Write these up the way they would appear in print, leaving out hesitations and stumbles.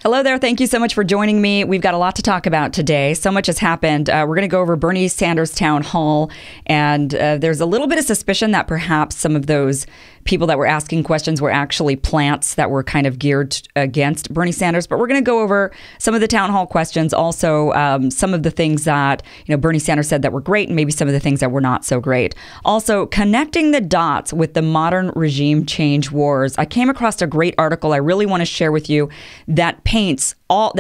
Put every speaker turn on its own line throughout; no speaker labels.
Hello there. Thank you so much for joining me. We've got a lot to talk about today. So much has happened. We're going to go over Bernie Sanders' town hall, and there's a little bit of suspicion that perhaps some of those people that were asking questions were actually plants that were kind of geared against Bernie Sanders. But we're going to go over some of the town hall questions, also some of the things that Bernie Sanders said that were great, and maybe some of the things that were not so great. Also, connecting the dots with the modern regime change wars. I came across a great article I really want to share with you that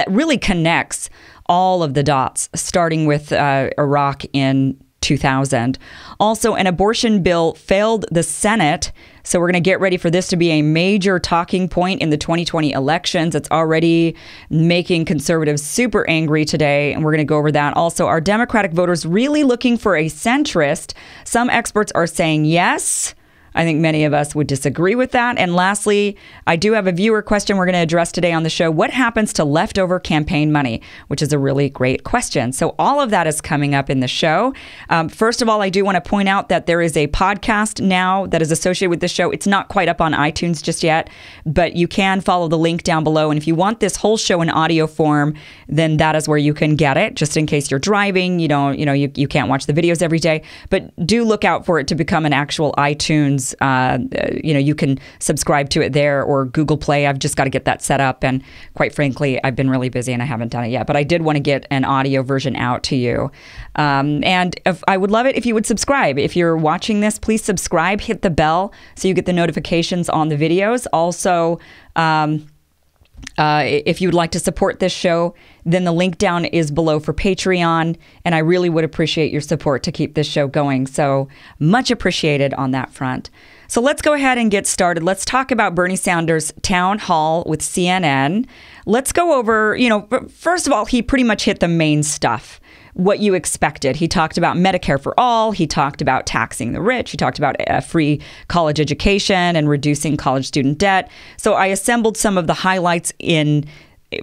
really connects all of the dots, starting with Iraq in 2000. Also, an abortion bill failed the Senate. So we're going to get ready for this to be a major talking point in the 2020 elections. It's already making conservatives super angry today, and we're going to go over that. Also, are Democratic voters really looking for a centrist? Some experts are saying yes. I think many of us would disagree with that. And lastly, I do have a viewer question we're going to address today on the show. What happens to leftover campaign money? Which is a really great question. So all of that is coming up in the show. First of all, I do want to point out that there is a podcast now that is associated with the show. It's not quite up on iTunes just yet, but you can follow the link down below. And if you want this whole show in audio form, then that is where you can get it. Just in case you're driving, you can't watch the videos every day, but do look out for it to become an actual iTunes. You can subscribe to it there, or Google Play. I've just got to get that set up. And quite frankly, I've been really busy and I haven't done it yet. But I did want to get an audio version out to you. And I would love it if you would subscribe. If you're watching this, please subscribe, hit the bell so you get the notifications on the videos. Also, if you would like to support this show, then the link down is below for Patreon. And I really would appreciate your support to keep this show going. So much appreciated on that front. So let's go ahead and get started. Let's talk about Bernie Sanders' town hall with CNN. Let's go over, first of all, he pretty much hit the main stuff. What you expected. He talked about Medicare for all. He talked about taxing the rich. He talked about a free college education and reducing college student debt. So I assembled some of the highlights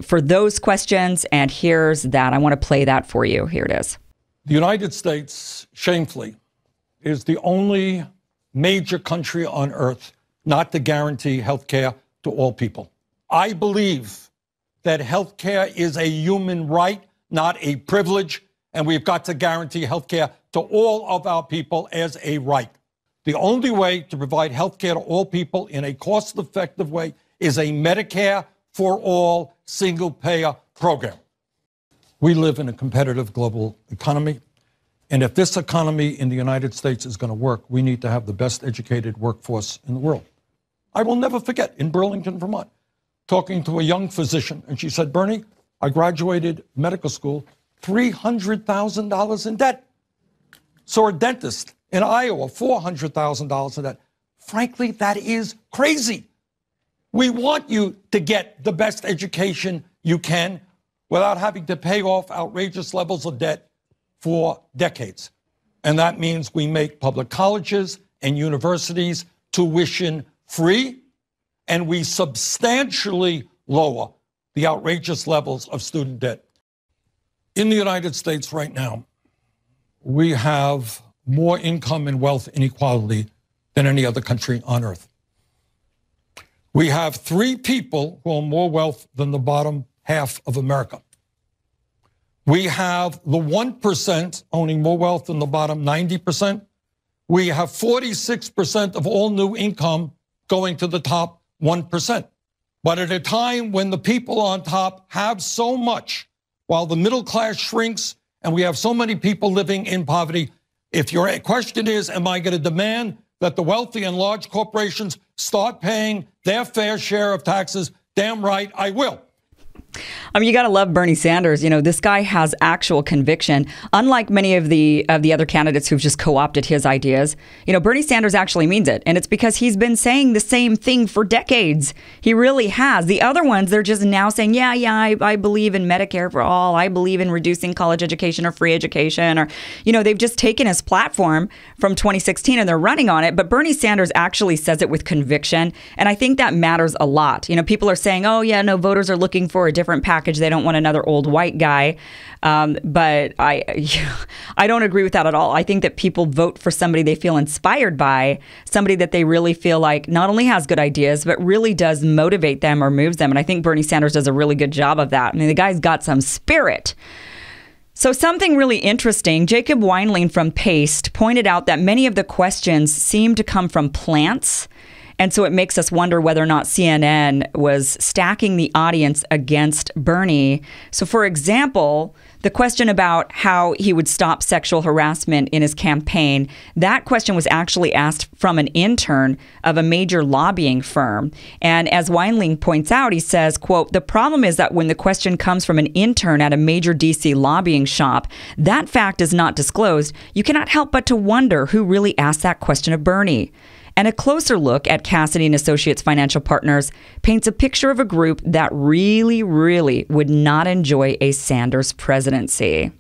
for those questions, and here's that. I want to play that for you. Here it is.
The United States, shamefully, is the only major country on earth not to guarantee health care to all people. I believe that health care is a human right, not a privilege. And we've got to guarantee health care to all of our people as a right. The only way to provide health care to all people in a cost-effective way is a Medicare for all single-payer program. We live in a competitive global economy. And if this economy in the United States is going to work, we need to have the best educated workforce in the world. I will never forget, in Burlington, Vermont, talking to a young physician. And she said, Bernie, I graduated medical school, $300,000 in debt. Saw a dentist in Iowa, $400,000 in debt. Frankly, that is crazy. We want you to get the best education you can without having to pay off outrageous levels of debt for decades. And that means we make public colleges and universities tuition free, and we substantially lower the outrageous levels of student debt. In the United States right now, we have more income and wealth inequality than any other country on earth. We have 3 people who own more wealth than the bottom half of America. We have the 1% owning more wealth than the bottom 90%. We have 46% of all new income going to the top 1%. But at a time when the people on top have so much, while the middle class shrinks and we have so many people living in poverty, if your question is, am I going to demand that the wealthy and large corporations start paying their fair share of taxes? Damn right, I will.
I mean, you got to love Bernie Sanders. This guy has actual conviction. Unlike many of the other candidates who've just co-opted his ideas, Bernie Sanders actually means it. And it's because he's been saying the same thing for decades. He really has. The other ones, they're just now saying, I believe in Medicare for all. I believe in reducing college education or free education. Or, they've just taken his platform from 2016 and they're running on it. But Bernie Sanders actually says it with conviction. And I think that matters a lot. People are saying, voters are looking for a different package package. They don't want another old white guy. But I don't agree with that at all. I think that people vote for somebody they feel inspired by, somebody that they really feel like not only has good ideas, but really does motivate them or moves them. And I think Bernie Sanders does a really good job of that. I mean, the guy's got some spirit. So something really interesting, Jacob Weinling from Paste pointed out that many of the questions seem to come from plants. And so it makes us wonder whether or not CNN was stacking the audience against Bernie. So, for example, the question about how he would stop sexual harassment in his campaign, that question was actually asked from an intern of a major lobbying firm. And as Weinling points out, he says, quote, "The problem is that when the question comes from an intern at a major DC lobbying shop, that fact is not disclosed. You cannot help but to wonder who really asked that question of Bernie." And a closer look at Cassidy and Associates Financial Partners paints a picture of a group that really, really would not enjoy a Sanders presidency.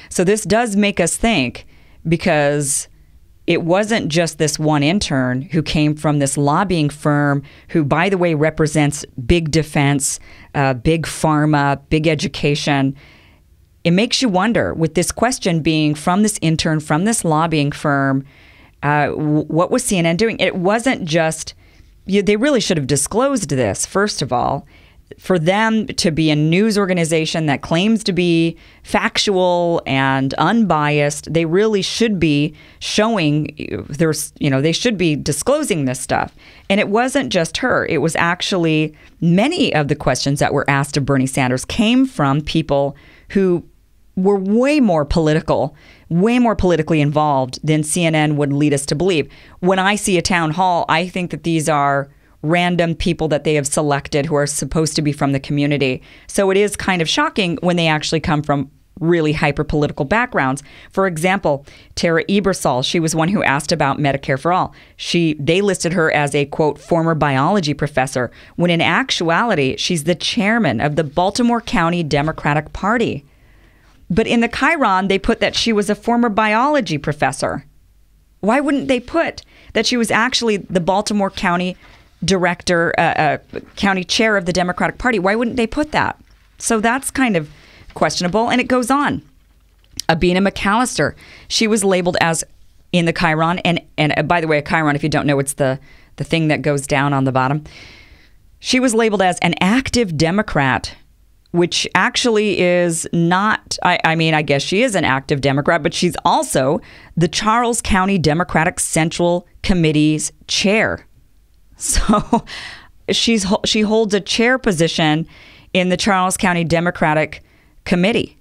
So this does make us think, because it wasn't just this one intern who came from this lobbying firm who, by the way, represents big defense, big pharma, big education. It makes you wonder, with this question being from this intern, from this lobbying firm, what was CNN doing? It wasn't just, they really should have disclosed this, first of all. For them to be a news organization that claims to be factual and unbiased, they really should be showing they should be disclosing this stuff. And it wasn't just her. It was actually many of the questions that were asked of Bernie Sanders came from people who were way more politically involved than CNN would lead us to believe. When I see a town hall, I think that these are random people that they have selected who are supposed to be from the community. So it is kind of shocking when they actually come from really hyper-political backgrounds. For example, Tara Ebersol, she was one who asked about Medicare for All. They listed her as a, quote, former biology professor, when in actuality, she's the chairman of the Baltimore County Democratic Party. But in the Chiron, they put that she was a former biology professor. Why wouldn't they put that she was actually the Baltimore County director, county chair of the Democratic Party? Why wouldn't they put that? So that's kind of questionable. And it goes on. Abina McAllister, she was labeled as, in the Chiron, and by the way, a Chiron, if you don't know, it's the thing that goes down on the bottom. She was labeled as an active Democrat, which actually is not, I mean, I guess she is an active Democrat, but she's also the Charles County Democratic Central Committee's chair. So she holds a chair position in the Charles County Democratic Committee.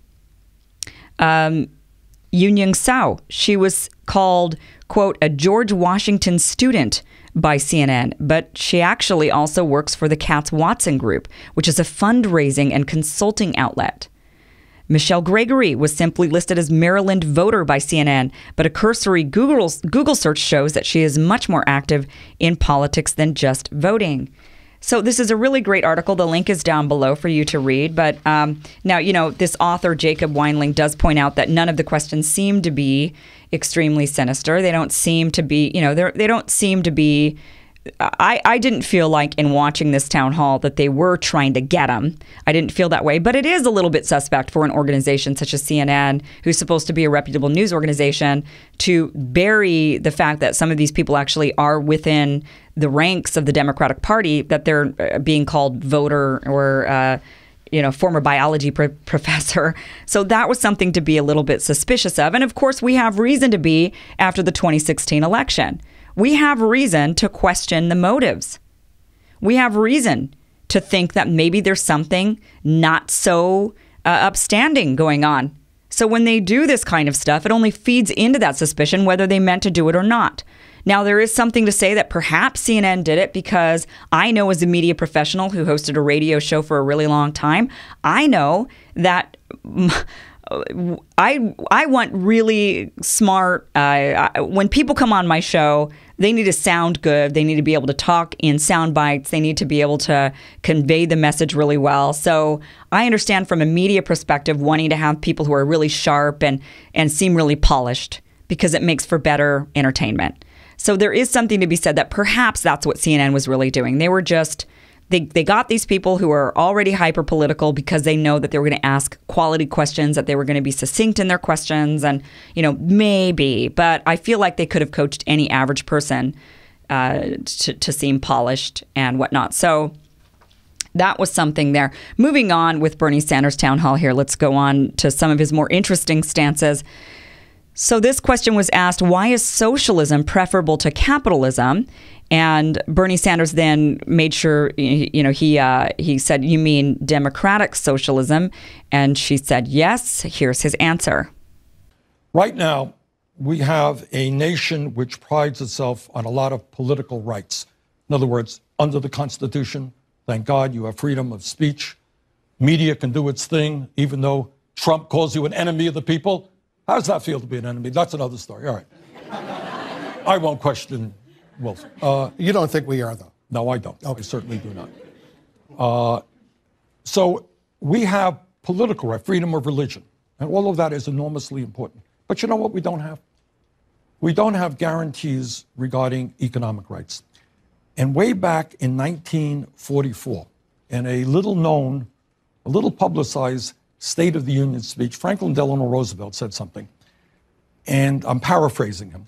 Yun Sao, she was called, quote, a George Washington student by CNN, but she actually also works for the Katz Watson Group, which is a fundraising and consulting outlet. Michelle Gregory was simply listed as Maryland voter by CNN, but a cursory Google search shows that she is much more active in politics than just voting. So this is a really great article. The link is down below for you to read. But now, this author, Jacob Weinling, does point out that none of the questions seem to be extremely sinister. They don't seem to be, they don't seem to be. I didn't feel like in watching this town hall that they were trying to get him. I didn't feel that way. But it is a little bit suspect for an organization such as CNN, who's supposed to be a reputable news organization, to bury the fact that some of these people actually are within the ranks of the Democratic Party, that they're being called voter or former biology professor. So that was something to be a little bit suspicious of. And of course, we have reason to be after the 2016 election. We have reason to question the motives. We have reason to think that maybe there's something not so upstanding going on. So when they do this kind of stuff, it only feeds into that suspicion whether they meant to do it or not. Now, there is something to say that perhaps CNN did it because I know, as a media professional who hosted a radio show for a really long time, I know that I want really smart, when people come on my show, they need to sound good. They need to be able to talk in sound bites. They need to be able to convey the message really well. So I understand from a media perspective wanting to have people who are really sharp and seem really polished because it makes for better entertainment. So there is something to be said that perhaps that's what CNN was really doing. They were just They got these people who are already hyper political because they know that they were going to ask quality questions, that they were going to be succinct in their questions, and maybe. But I feel like they could have coached any average person to seem polished and whatnot. So that was something there. Moving on with Bernie Sanders' town hall here, let's go on to some of his more interesting stances. So this question was asked, why is socialism preferable to capitalism? And Bernie Sanders then made sure, he said, you mean democratic socialism? And she said, yes. Here's his answer.
Right now, we have a nation which prides itself on a lot of political rights. In other words, under the Constitution, thank God you have freedom of speech. Media can do its thing, even though Trump calls you an enemy of the people. How does that feel to be an enemy? That's another story. All right. I won't question Wolf.
You don't think we are, though?
No, I don't. Okay. I certainly do not. So we have political right, freedom of religion, and all of that is enormously important. But you know what we don't have? We don't have guarantees regarding economic rights. And way back in 1944, in a little-known, a little-publicized State of the Union speech, Franklin Delano Roosevelt said something, and I'm paraphrasing him,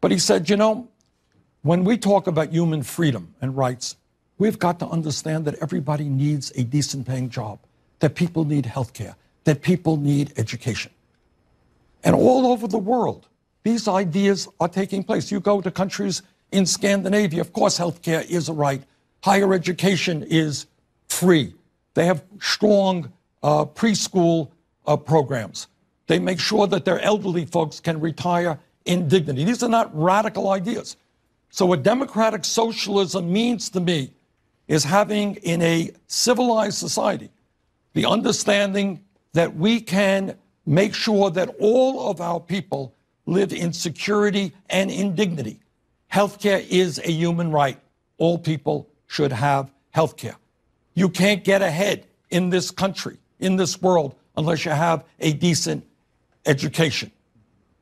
but he said, when we talk about human freedom and rights, we've got to understand that everybody needs a decent paying job, that people need health care, that people need education. And all over the world, these ideas are taking place. You go to countries in Scandinavia, of course, health care is a right. Higher education is free. They have strong preschool programs. They make sure that their elderly folks can retire in dignity. These are not radical ideas. So what democratic socialism means to me is having in a civilized society the understanding that we can make sure that all of our people live in security and in dignity. Healthcare is a human right. All people should have healthcare. You can't get ahead in this country, in this world, unless you have a decent education.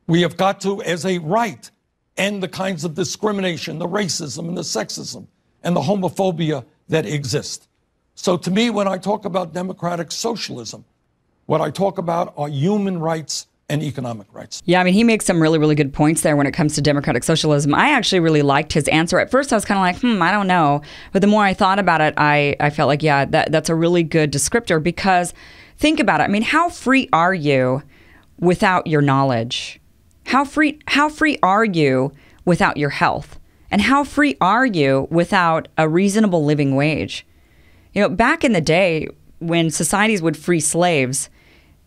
We have got to, as a right, end the kinds of discrimination, the racism and the sexism and the homophobia that exist. So to me, when I talk about democratic socialism, what I talk about are human rights and economic rights.
Yeah, I mean, he makes some really, really good points there when it comes to democratic socialism. I actually really liked his answer. At first, I was kind of like, I don't know. But the more I thought about it, I felt like, yeah, that's a really good descriptor, because think about it. I mean, how free are you without your knowledge? How free are you without your health? And how free are you without a reasonable living wage? Back in the day when societies would free slaves,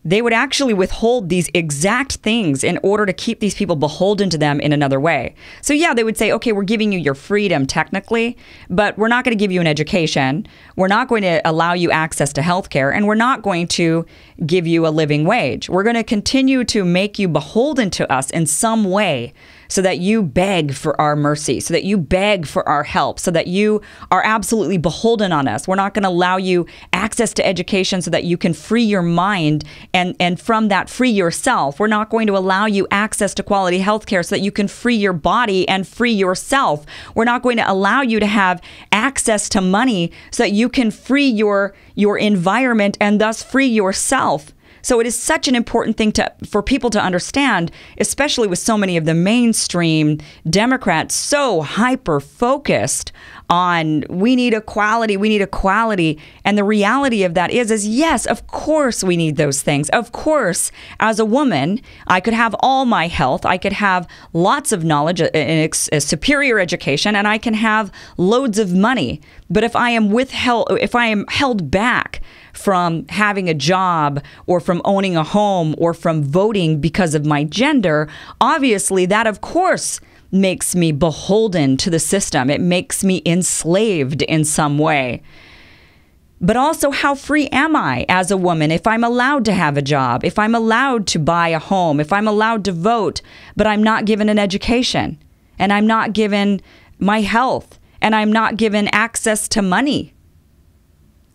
they would actually withhold these exact things in order to keep these people beholden to them in another way. So yeah, they would say, okay, we're giving you your freedom technically, but we're not going to give you an education. We're not going to allow you access to healthcare, and we're not going to give you a living wage. We're going to continue to make you beholden to us in some way, so that you beg for our mercy, so that you beg for our help, so that you are absolutely beholden on us. We're not going to allow you access to education so that you can free your mind and from that free yourself. We're not going to allow you access to quality health care so that you can free your body and free yourself. We're not going to allow you to have access to money so that you can free your environment and thus free yourself. So it is such an important thing for people to understand, especially with so many of the mainstream Democrats so hyper-focused on we need equality. And the reality of that is yes, of course we need those things. Of course, as a woman, I could have all my health. I could have lots of knowledge, a superior education, and I can have loads of money. But if I am held back from having a job or from owning a home or from voting because of my gender, obviously that, of course, makes me beholden to the system. It makes me enslaved in some way. But also, how free am I as a woman if I'm allowed to have a job, if I'm allowed to buy a home, if I'm allowed to vote, but I'm not given an education, and I'm not given my health, and I'm not given access to money?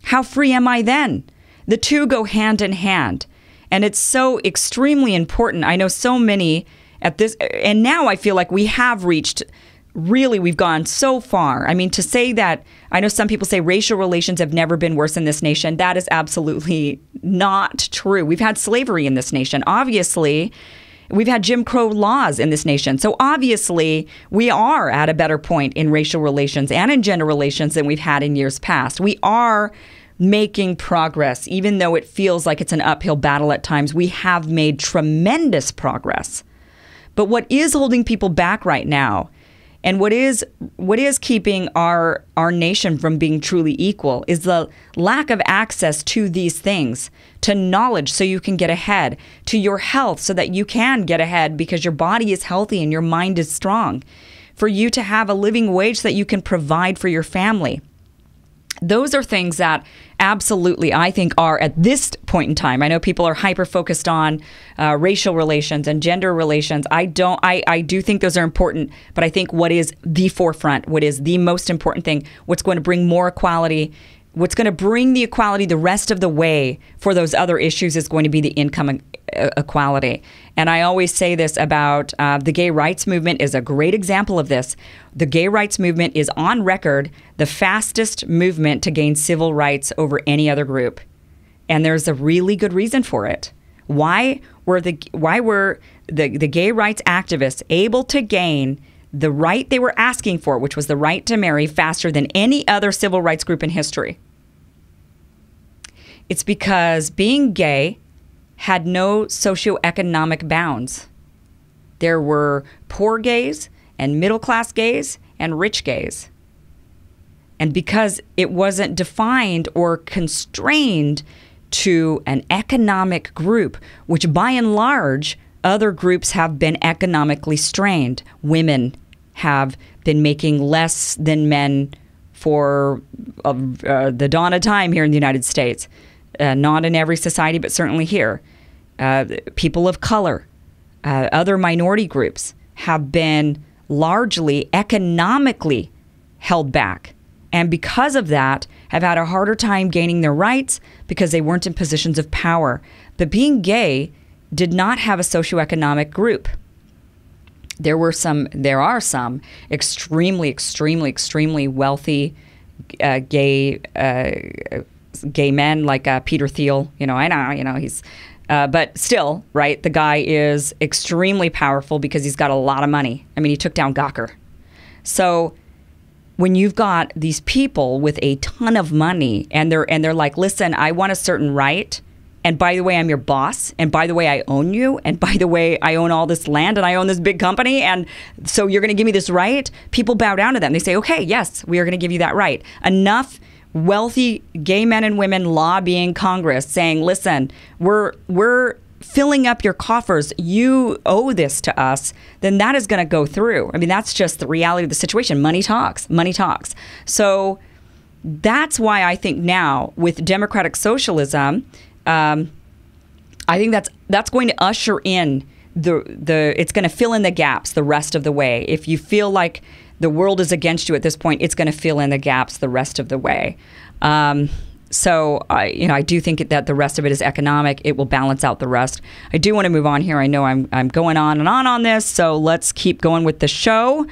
How free am I then? The two go hand in hand. And it's so extremely important. I know so many at this, and now I feel like we have reached really, we've gone so far. I mean, to say that, I know some people say racial relations have never been worse in this nation. That is absolutely not true. We've had slavery in this nation. Obviously, we've had Jim Crow laws in this nation. So obviously, we are at a better point in racial relations and in gender relations than we've had in years past. We are making progress, even though it feels like it's an uphill battle at times. We have made tremendous progress. But what is holding people back right now, and what is keeping our nation from being truly equal, is the lack of access to these things, to knowledge so you can get ahead, to your health so that you can get ahead because your body is healthy and your mind is strong, for you to have a living wage that you can provide for your family. Those are things that absolutely, I think, are at this point in time. I know people are hyper-focused on racial relations and gender relations. I do think those are important, but I think what is the forefront, what is the most important thing, what's going to bring more equality, what's going to bring the equality the rest of the way for those other issues is going to be the income equality. And I always say this about the gay rights movement is a great example of this. The gay rights movement is on record the fastest movement to gain civil rights over any other group. And there's a really good reason for it. Why were the gay rights activists able to gain the right they were asking for, which was the right to marry, faster than any other civil rights group in history? It's because being gay had no socioeconomic bounds. There were poor gays and middle-class gays and rich gays. And because it wasn't defined or constrained to an economic group, which by and large, other groups have been economically strained. Women have been making less than men for the dawn of time here in the United States. Not in every society, but certainly here. People of color, other minority groups have been largely economically held back. And because of that, have had a harder time gaining their rights because they weren't in positions of power. But being gay did not have a socioeconomic group. There are some extremely wealthy gay men like Peter Thiel. He's, but still, right? The guy is extremely powerful because he's got a lot of money. I mean, he took down Gawker. So when you've got these people with a ton of money and they're like, listen, I want a certain right. And by the way, I'm your boss. And by the way, I own you. And by the way, I own all this land and I own this big company. And so you're going to give me this right? People bow down to them. They say, okay, yes, we are going to give you that right. Enough wealthy gay men and women lobbying Congress saying, listen, we're filling up your coffers. You owe this to us. Then that is going to go through. I mean, that's just the reality of the situation. Money talks. Money talks. So that's why I think now with democratic socialism, I think that's going to usher in it's going to fill in the gaps the rest of the way. If you feel like the world is against you at this point, it's going to fill in the gaps the rest of the way. So I do think that the rest of it is economic. It will balance out the rest. I do want to move on here. I know I'm going on and on this, so let's keep going with the show.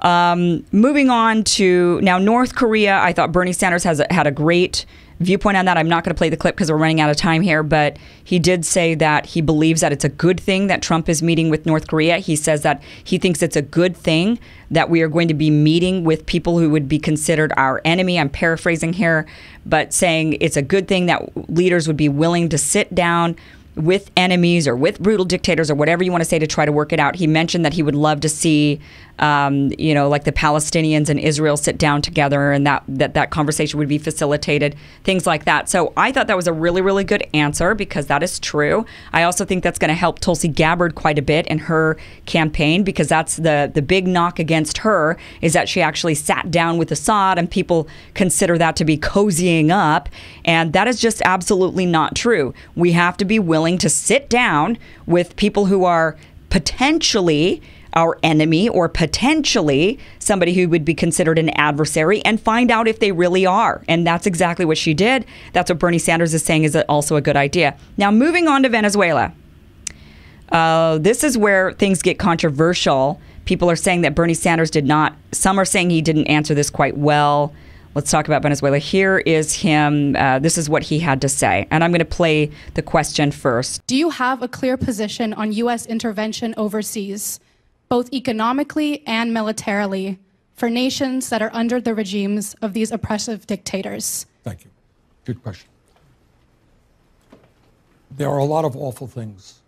Moving on to now North Korea. I thought Bernie Sanders had a great viewpoint on that. I'm not going to play the clip because we're running out of time here, but he did say that he believes that it's a good thing that Trump is meeting with North Korea. He says that he thinks it's a good thing that we are going to be meeting with people who would be considered our enemy. I'm paraphrasing here, but saying it's a good thing that leaders would be willing to sit down with enemies or with brutal dictators or whatever you want to say to try to work it out. He mentioned that he would love to see, like the Palestinians and Israel sit down together and that conversation would be facilitated, things like that. So I thought that was a really, really good answer because that is true. I also think that's going to help Tulsi Gabbard quite a bit in her campaign because that's the big knock against her is that she actually sat down with Assad and people consider that to be cozying up. And that is just absolutely not true. We have to be willing to sit down with people who are potentially our enemy or potentially somebody who would be considered an adversary and find out if they really are. And that's exactly what she did. That's what Bernie Sanders is saying is also a good idea. Now, moving on to Venezuela. This is where things get controversial People are saying that Bernie Sanders did not. Some are saying he didn't answer this quite well. Let's talk about Venezuela. Here is him. This is what he had to say. And I'm going to play the question first.
Do you have a clear position on U.S. intervention overseas, both economically and militarily, for nations that are under the regimes of these oppressive dictators?
Thank you. Good question. There are a lot of awful things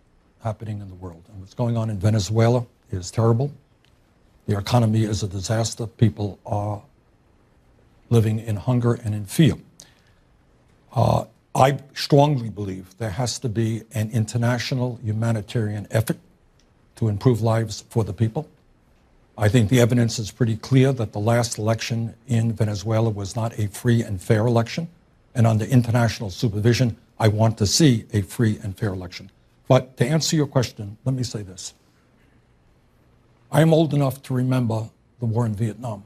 happening in the world. And what's going on in Venezuela is terrible. The economy is a disaster. People are living in hunger and in fear. I strongly believe there has to be an international humanitarian effort to improve lives for the people. I think the evidence is pretty clear that the last election in Venezuela was not a free and fair election. And under international supervision, I want to see a free and fair election. But to answer your question, let me say this. I am old enough to remember the war in Vietnam.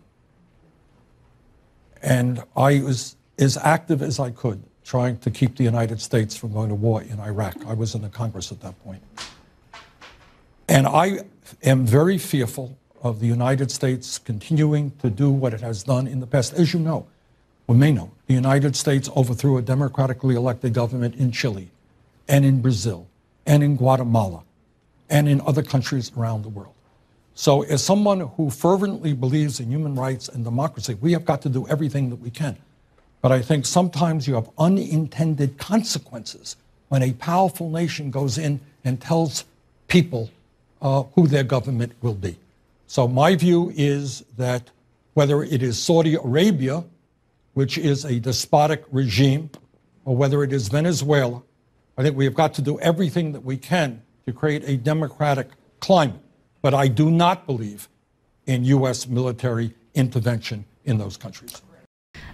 And I was as active as I could trying to keep the United States from going to war in Iraq. I was in the Congress at that point. And I am very fearful of the United States continuing to do what it has done in the past. As you know, or may know, the United States overthrew a democratically elected government in Chile and in Brazil and in Guatemala and in other countries around the world. So as someone who fervently believes in human rights and democracy, we have got to do everything that we can. But I think sometimes you have unintended consequences when a powerful nation goes in and tells people who their government will be. So my view is that whether it is Saudi Arabia, which is a despotic regime, or whether it is Venezuela, I think we have got to do everything that we can to create a democratic climate. But I do not believe in U.S. military intervention in those countries.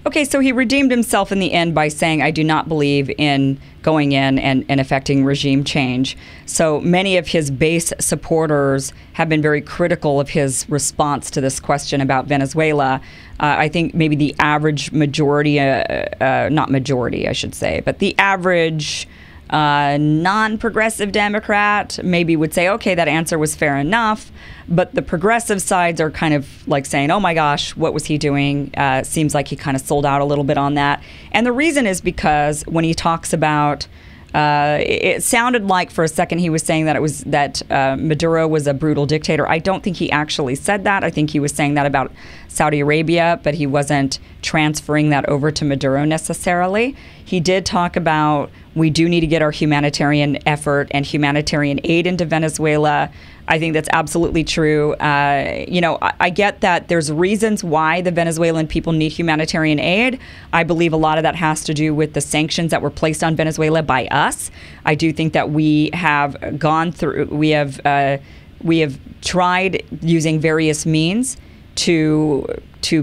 Okay, so he redeemed himself in the end by saying, I do not believe in going in and effecting regime change. So many of his base supporters have been very critical of his response to this question about Venezuela. I think maybe the average majority, not majority, I should say, but the average non-progressive Democrat maybe would say, okay, that answer was fair enough. But the progressive sides are kind of like saying, oh my gosh, what was he doing? Seems like he kind of sold out a little bit on that. And the reason is because when he talks about, it sounded like for a second he was saying that it was that Maduro was a brutal dictator. I don't think he actually said that. I think he was saying that about Saudi Arabia, but he wasn't transferring that over to Maduro necessarily. He did talk about we do need to get our humanitarian effort and humanitarian aid into Venezuela. I think that's absolutely true. I get that there's reasons why the Venezuelan people need humanitarian aid. I believe a lot of that has to do with the sanctions that were placed on Venezuela by us. I do think that we have gone through, we have tried using various means to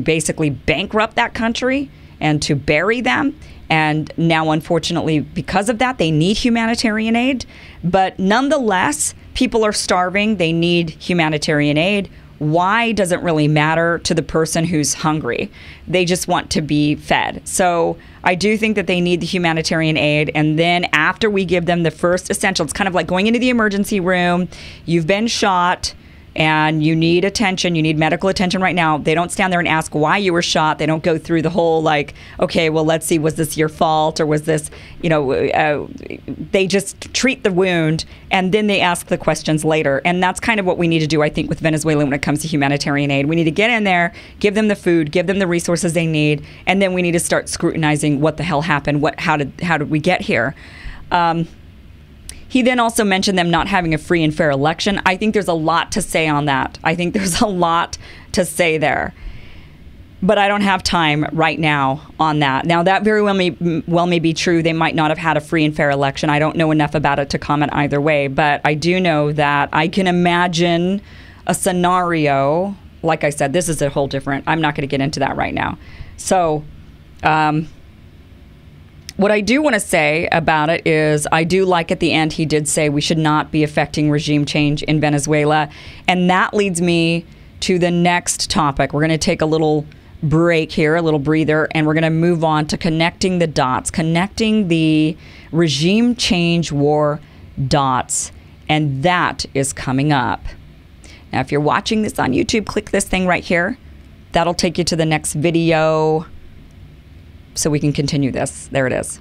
basically bankrupt that country and to bury them. And now, unfortunately, because of that, they need humanitarian aid. But nonetheless, people are starving. They need humanitarian aid. Why doesn't really matter to the person who's hungry. They just want to be fed. So I do think that they need the humanitarian aid. And then after we give them the first essential, it's kind of like going into the emergency room. You've been shot and you need attention, you need medical attention right now. They don't stand there and ask why you were shot. They don't go through the whole like, okay, well, let's see, was this your fault or was this, they just treat the wound and then they ask the questions later. And that's kind of what we need to do, I think, with Venezuela when it comes to humanitarian aid. We need to get in there, give them the food, give them the resources they need, and then we need to start scrutinizing what the hell happened, how did we get here? He then also mentioned them not having a free and fair election. I think there's a lot to say on that. I think there's a lot to say there. But I don't have time right now on that. Now, that very well may be true. They might not have had a free and fair election. I don't know enough about it to comment either way. But I do know that I can imagine a scenario. Like I said, this is a whole different. I'm not going to get into that right now. So, what I do want to say about it is I do like at the end he did say we should not be affecting regime change in Venezuela. And that leads me to the next topic. We're going to take a little break here, a little breather, and we're going to move on to connecting the dots, connecting the regime change war dots. And that is coming up. Now, if you're watching this on YouTube, click this thing right here. That'll take you to the next video so we can continue this. There it is.